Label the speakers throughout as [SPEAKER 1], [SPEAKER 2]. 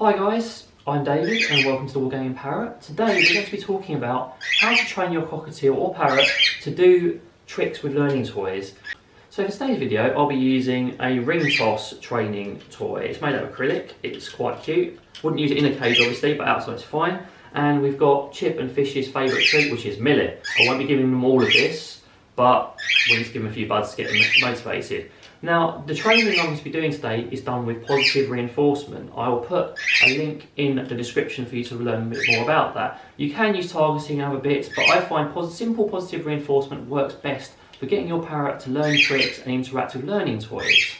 [SPEAKER 1] Hi guys, I'm David and welcome to the Wargaming Parrot. Today we're going to be talking about how to train your cockatiel or parrot to do tricks with learning toys. So for today's video I'll be using a ring toss training toy. It's made out of acrylic, it's quite cute. Wouldn't use it in a cage obviously, but outside it's fine. And we've got Chip and Fish's favourite treat, which is millet. I won't be giving them all of this, but we'll just give them a few buds to get them motivated. Now, the training I'm going to be doing today is done with positive reinforcement. I will put a link in the description for you to learn a bit more about that. You can use targeting and other bits, but I find simple positive reinforcement works best for getting your parrot to learn tricks and interact with learning toys.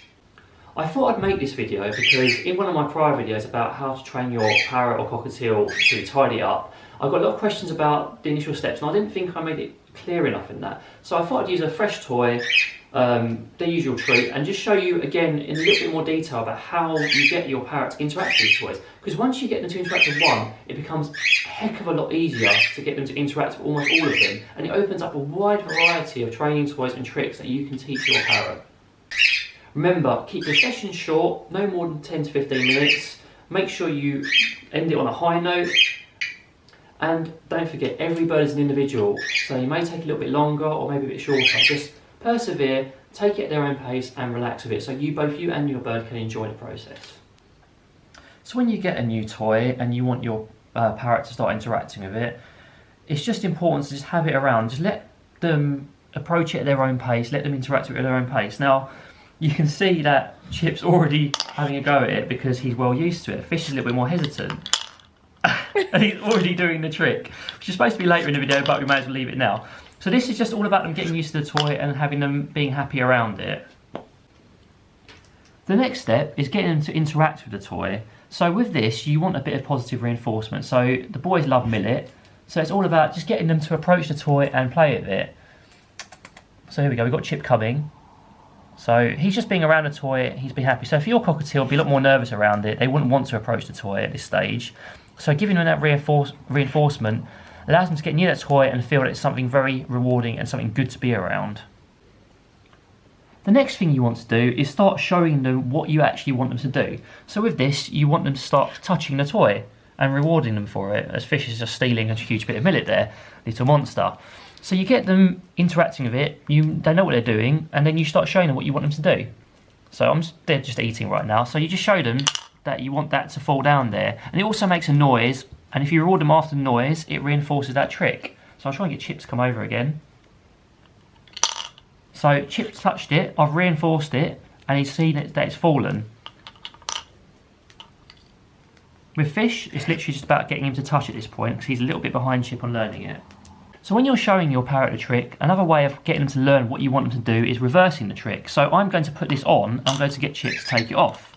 [SPEAKER 1] I thought I'd make this video because in one of my prior videos about how to train your parrot or cockatiel to tidy up, I got a lot of questions about the initial steps and I didn't think I made it clear enough in that. So I thought I'd use a fresh toy, the usual treat, and just show you again in a little bit more detail about how you get your parrot to interact with these toys. Because once you get them to interact with one, it becomes a heck of a lot easier to get them to interact with almost all of them. And it opens up a wide variety of training toys and tricks that you can teach your parrot. Remember, keep your sessions short, no more than 10 to 15 minutes. Make sure you end it on a high note. And don't forget, every bird is an individual. So you may take a little bit longer or maybe a bit shorter. Just persevere, take it at their own pace and relax with it. So both you and your bird can enjoy the process. So when you get a new toy and you want your parrot to start interacting with it, it's just important to just have it around. Just let them approach it at their own pace, let them interact with it at their own pace. Now, you can see that Chip's already having a go at it because he's well used to it. Fish is a little bit more hesitant. And he's already doing the trick, which is supposed to be later in the video, but we may as well leave it now. So this is just all about them getting used to the toy and having them being happy around it. The next step is getting them to interact with the toy. So with this, you want a bit of positive reinforcement. So the boys love millet, so it's all about just getting them to approach the toy and play with it. So here we go, we've got Chip coming. So he's just being around the toy, he's been happy. So if your cockatiel be a lot more nervous around it, they wouldn't want to approach the toy at this stage. So giving them that reinforcement allows them to get near that toy and feel that it's something very rewarding and something good to be around. The next thing you want to do is start showing them what you actually want them to do. So with this, you want them to start touching the toy and rewarding them for it, as Fish is just stealing a huge bit of millet there, little monster. So you get them interacting with it, they know what they're doing, and then you start showing them what you want them to do. So they're just eating right now, so you just show them that you want that to fall down there. And it also makes a noise, and if you reward them after the noise, it reinforces that trick. So I'll try and get Chip to come over again. So Chip touched it, I've reinforced it, and he's seen that it's fallen. With Fish, it's literally just about getting him to touch at this point, because he's a little bit behind Chip on learning it. So when you're showing your parrot a trick, another way of getting them to learn what you want them to do is reversing the trick. So I'm going to put this on, I'm going to get Chip to take it off.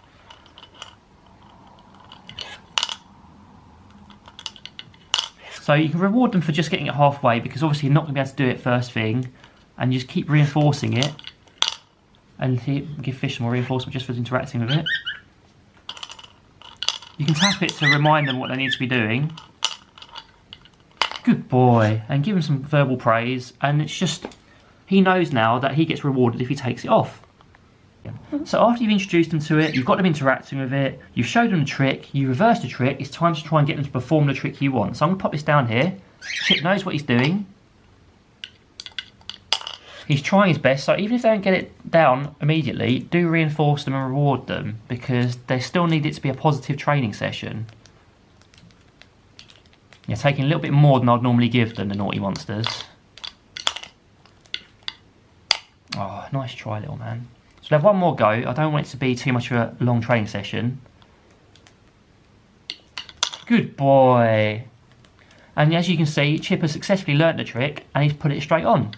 [SPEAKER 1] So you can reward them for just getting it halfway, because obviously you're not going to be able to do it first thing, and you just keep reinforcing it, and give Fish some more reinforcement just for interacting with it. You can tap it to remind them what they need to be doing. Good boy, and give him some verbal praise, and it's just, he knows now that he gets rewarded if he takes it off. So after you've introduced them to it, you've got them interacting with it, you've showed them the trick, you reversed the trick, it's time to try and get them to perform the trick you want. So I'm going to pop this down here. Chip knows what he's doing. He's trying his best, so even if they don't get it down immediately, do reinforce them and reward them, because they still need it to be a positive training session. You're taking a little bit more than I'd normally give them, the naughty monsters. Oh, nice try, little man. So we'll have one more go. I don't want it to be too much of a long training session. Good boy. And as you can see, Chip has successfully learnt the trick and he's put it straight on.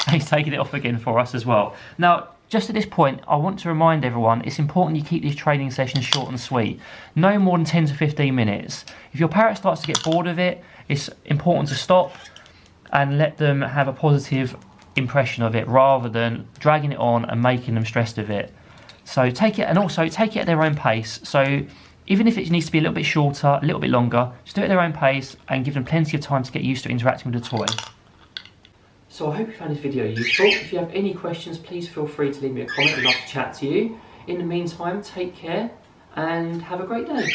[SPEAKER 1] And he's taken it off again for us as well. Now, just at this point, I want to remind everyone it's important you keep these training sessions short and sweet. No more than 10 to 15 minutes. If your parrot starts to get bored of it, it's important to stop and let them have a positive impression of it rather than dragging it on and making them stressed with it. So take it, and also take it at their own pace. So even if it needs to be a little bit shorter, a little bit longer, just do it at their own pace and give them plenty of time to get used to interacting with the toy. So I hope you found this video useful. If you have any questions, please feel free to leave me a comment. I'd love to chat to you. In the meantime, take care and have a great day.